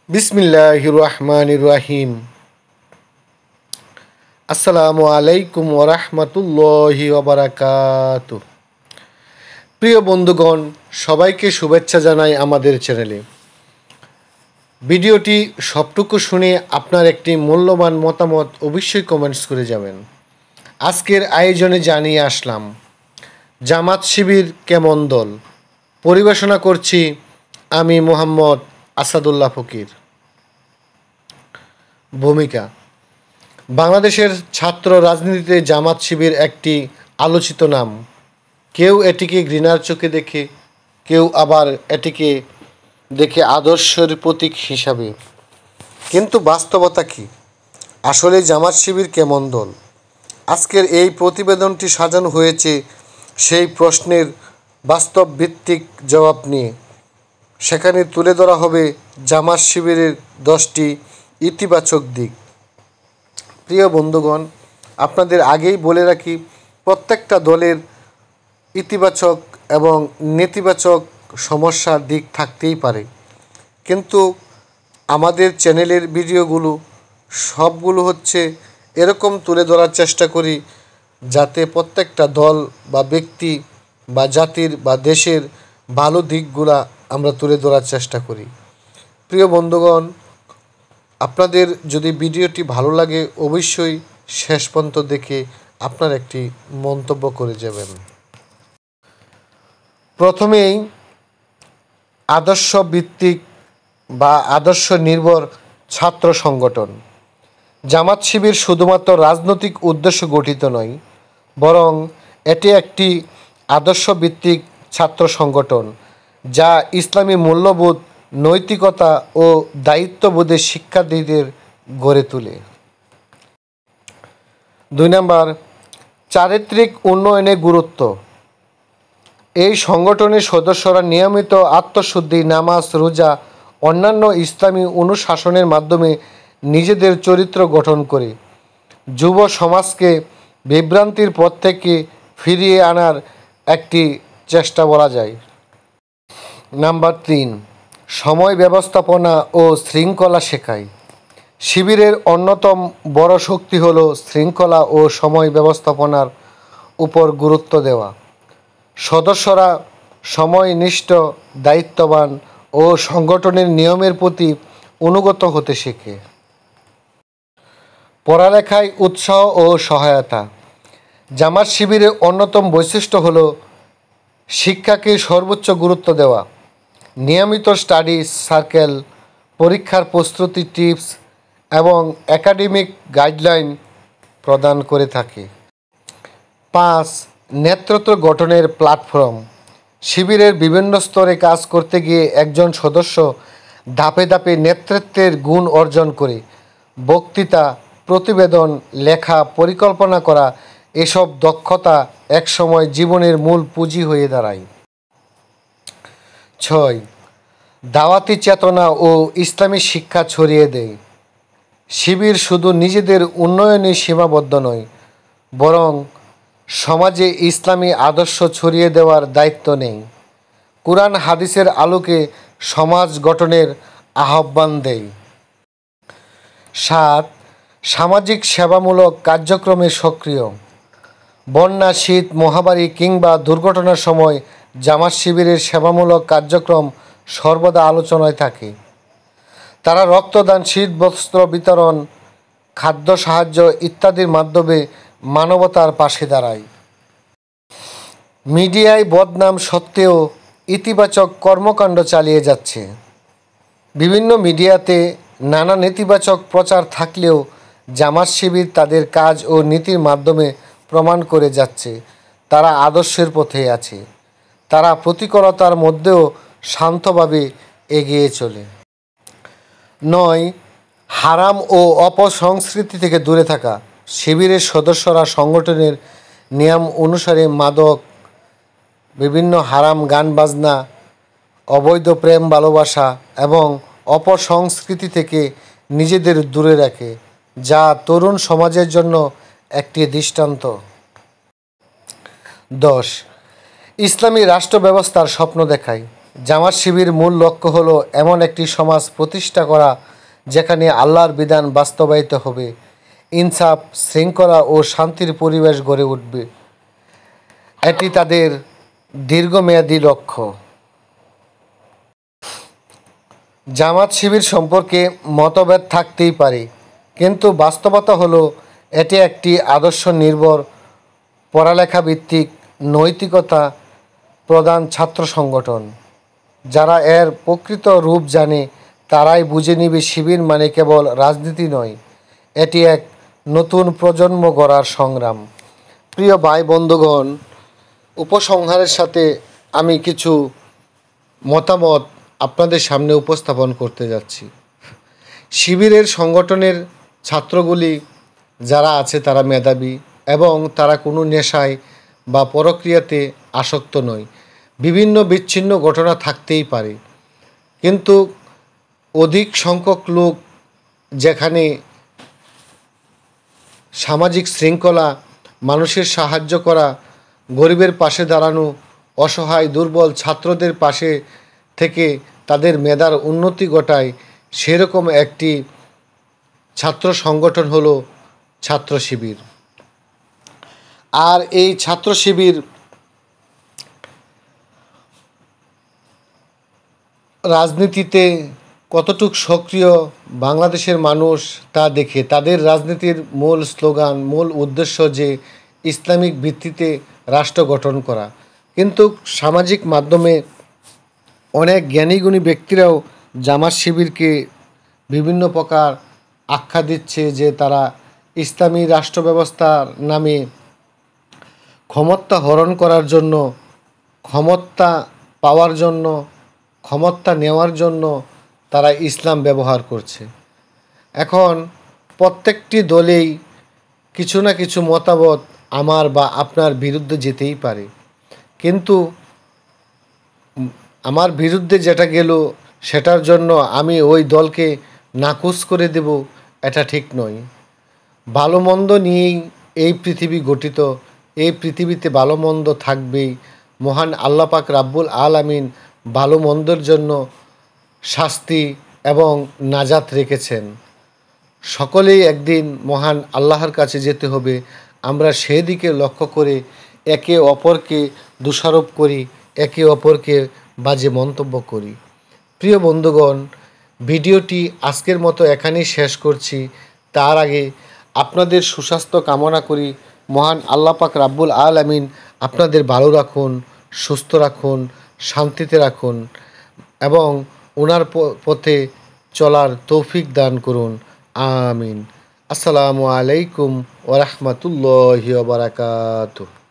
বিসমিল্লাহির রহমানির রহিম। আসসালামু আলাইকুম ওরহমতুল্লাহি ওবারাকাতুহ। প্রিয় বন্ধুগণ, সবাইকে শুভেচ্ছা জানাই আমাদের চ্যানেলে। ভিডিওটি সবটুকু শুনে আপনার একটি মূল্যবান মতামত অবশ্যই কমেন্টস করে যাবেন। আজকের আয়োজনে জানিয়ে আসলাম জামাত শিবির কেমন দল। পরিবেশনা করছি আমি মোহাম্মদ আসাদুল্লাহ ফকির। ভূমিকা: বাংলাদেশের ছাত্র রাজনীতিতে জামাত শিবির একটি আলোচিত নাম। কেউ এটিকে ঘৃণার চোখে দেখে, কেউ আবার এটিকে দেখে আদর্শের প্রতীক হিসাবে। কিন্তু বাস্তবতা কী? আসলে জামাত শিবির কেমন দল? আজকের এই প্রতিবেদনটি সাজানো হয়েছে সেই প্রশ্নের বাস্তব ভিত্তিক জবাব নিয়ে। সেখানে তুলে ধরা হবে জামাত শিবিরের 10টি ইতিবাচক দিক। প্রিয় বন্ধুগণ, আপনাদের আগেই বলে রাখি, প্রত্যেকটা দলের ইতিবাচক এবং নেতিবাচক সমস্যার দিক থাকতেই পারে, কিন্তু আমাদের চ্যানেলের ভিডিওগুলো সবগুলো হচ্ছে এরকম তুলে ধরার চেষ্টা করি যাতে প্রত্যেকটা দল বা ব্যক্তি বা জাতির বা দেশের ভালো দিকগুলা আমরা তুলে ধরার চেষ্টা করি। প্রিয় বন্ধুগণ, আপনাদের যদি ভিডিওটি ভালো লাগে অবশ্যই শেষ পর্যন্ত দেখে আপনার একটি মন্তব্য করে যাবেন। প্রথমেই আদর্শ ভিত্তিক বা আদর্শ নির্ভর ছাত্র সংগঠন। জামাত শিবির শুধুমাত্র রাজনৈতিক উদ্দেশ্য গঠিত নয়, বরং এটি একটি আদর্শ ভিত্তিক ছাত্র সংগঠন যা ইসলামী মূল্যবোধ, নৈতিকতা ও দায়িত্ববোধের শিক্ষার্থীদের গড়ে তোলে। 2 নম্বর, চারিত্রিক উন্নয়নের গুরুত্ব। এই সংগঠনের সদস্যরা নিয়মিত আত্মশুদ্ধি, নামাজ, রোজা, অন্যান্য ইসলামী অনুশাসনের মাধ্যমে নিজেদের চরিত্র গঠন করে যুব সমাজকে বিভ্রান্তির পথ থেকে ফিরিয়ে আনার একটি চেষ্টা বলা যায়। নাম্বার 3, সময় ব্যবস্থাপনা ও শৃঙ্খলা শেখায়। শিবিরের অন্যতম বড় শক্তি হল শৃঙ্খলা ও সময় ব্যবস্থাপনার উপর গুরুত্ব দেওয়া। সদস্যরা সময়নিষ্ঠ, দায়িত্ববান ও সংগঠনের নিয়মের প্রতি অনুগত হতে শেখে। পড়ালেখায় উৎসাহ ও সহায়তা। জামাত শিবিরের অন্যতম বৈশিষ্ট্য হল শিক্ষাকে সর্বোচ্চ গুরুত্ব দেওয়া। নিয়মিত স্টাডি সার্কেল, পরীক্ষার প্রস্তুতি টিপস এবং একাডেমিক গাইডলাইন প্রদান করে থাকে। 5, নেতৃত্ব গঠনের প্ল্যাটফর্ম। শিবিরের বিভিন্ন স্তরে কাজ করতে গিয়ে একজন সদস্য ধাপে ধাপে নেতৃত্বের গুণ অর্জন করে। বক্তৃতা, প্রতিবেদন লেখা, পরিকল্পনা করা, এসব দক্ষতা একসময় জীবনের মূল পুঁজি হয়ে দাঁড়ায়। 6, দাওয়াতি চেতনা ও ইসলামী শিক্ষা ছড়িয়ে দেয়। শিবির শুধু নিজেদের উন্নয়নে সীমাবদ্ধ নয়, বরং সমাজে ইসলামী আদর্শ ছড়িয়ে দেওয়ার দায়িত্ব নেয়। কুরআন হাদিসের আলোকে সমাজ গঠনের আহ্বান দেয়। 7, সামাজিক সেবামূলক কার্যক্রমে সক্রিয়। বন্যা, শীত, মহামারী কিংবা দুর্ঘটনার সময় জামাত শিবিরের সেবামূলক কার্যক্রম সর্বদা আলোচনায় থাকে। তারা রক্তদান, শীতবস্ত্র বিতরণ, খাদ্য সাহায্য ইত্যাদির মাধ্যমে মানবতার পাশে দাঁড়ায়। মিডিয়ায় বদনাম সত্ত্বেও ইতিবাচক কর্মকাণ্ড চালিয়ে যাচ্ছে। বিভিন্ন মিডিয়াতে নানা নেতিবাচক প্রচার থাকলেও জামাত শিবির তাদের কাজ ও নীতির মাধ্যমে প্রমাণ করে যাচ্ছে তারা আদর্শের পথে আছে। তারা প্রতিকূলতার মধ্যেও শান্তভাবে এগিয়ে চলে। 9, হারাম ও অপসংস্কৃতি থেকে দূরে থাকা। শিবিরের সদস্যরা সংগঠনের নিয়ম অনুসারে মাদক, বিভিন্ন হারাম গান বাজনা, অবৈধ প্রেম ভালোবাসা এবং অপসংস্কৃতি থেকে নিজেদের দূরে রাখে, যা তরুণ সমাজের জন্য একটি দৃষ্টান্ত। 10, ইসলামী রাষ্ট্র ব্যবস্থার স্বপ্ন দেখায়। জামাত শিবির মূল লক্ষ্য হলো এমন একটি সমাজ প্রতিষ্ঠা করা যেখানে আল্লাহর বিধান বাস্তবায়িত হবে, ইনসাফ, শৃঙ্খলা ও শান্তির পরিবেশ গড়ে উঠবে। এটি তাদের দীর্ঘমেয়াদী লক্ষ্য। জামাত শিবির সম্পর্কে মতভেদ থাকতেই পারে, কিন্তু বাস্তবতা হলো এটি একটি আদর্শ নির্ভর, পড়ালেখা ভিত্তিক, নৈতিকতা প্রধান ছাত্র সংগঠন। যারা এর প্রকৃত রূপ জানে তারাই বুঝে নিবে শিবির মানে কেবল রাজনীতি নয়, এটি এক নতুন প্রজন্ম গড়ার সংগ্রাম। প্রিয় ভাই বন্ধুগণ, উপসংহারের সাথে আমি কিছু মতামত আপনাদের সামনে উপস্থাপন করতে যাচ্ছি। শিবিরের সংগঠনের ছাত্রগুলি যারা আছে তারা মেধাবী এবং তারা কোনো নেশায় বা পরক্রিয়াতে আসক্ত নয়। বিভিন্ন বিচ্ছিন্ন ঘটনা থাকতেই পারে, কিন্তু অধিক সংখ্যক লোক যেখানে সামাজিক শৃঙ্খলা, মানুষের সাহায্য করা, গরিবের পাশে দাঁড়ানো, অসহায় দুর্বল ছাত্রদের পাশে থেকে তাদের মেধার উন্নতি ঘটায়, সেরকম একটি ছাত্র সংগঠন হলো ছাত্র শিবির। আর এই ছাত্র শিবির রাজনীতিতে কতটুকু সক্রিয় বাংলাদেশের মানুষ তা দেখে তাদের রাজনীতির মূল স্লোগান, মূল উদ্দেশ্য যে ইসলামিক ভিত্তিতে রাষ্ট্র গঠন করা। কিন্তু সামাজিক মাধ্যমে অনেক জ্ঞানীগুণী ব্যক্তিরাও জামাত শিবিরকে বিভিন্ন প্রকার আখ্যা দিচ্ছে যে তারা ইসলামী রাষ্ট্র ব্যবস্থার নামে ক্ষমতা হরণ করার জন্য, ক্ষমতা পাওয়ার জন্য, ক্ষমতা নেওয়ার জন্য তারা ইসলাম ব্যবহার করছে। এখন প্রত্যেকটি দলেই কিছু না কিছু মতামত আমার বা আপনার বিরুদ্ধে যেতেই পারে, কিন্তু আমার বিরুদ্ধে যেটা গেল সেটার জন্য আমি ওই দলকে নাকচ করে দেব, এটা ঠিক নয়। ভালো মন্দ নিয়েই এই পৃথিবী গঠিত, এই পৃথিবীতে ভালো মন্দ থাকবেই। মহান আল্লাহ পাক রাব্বুল আলামিন ভালো মন্দের জন্য শাস্তি এবং নাজাত রেখেছেন। সকলেই একদিন মহান আল্লাহর কাছে যেতে হবে। আমরা সেদিকে লক্ষ্য করে একে অপরকে দোষারোপ করি, একে অপরকে বাজে মন্তব্য করি। প্রিয় বন্ধুগণ, ভিডিওটি আজকের মতো এখানেই শেষ করছি। তার আগে আপনাদের সুস্বাস্থ্য কামনা করি। মহান আল্লাহ পাক রাব্বুল আলামিন আপনাদের ভালো রাখুন, সুস্থ রাখুন, শান্তিতে রাখুন এবং ওনার পথে চলার তৌফিক দান করুন। আমিন। আসসালামু আলাইকুম ওয়া রাহমাতুল্লাহি ওয়া বারাকাতুহু।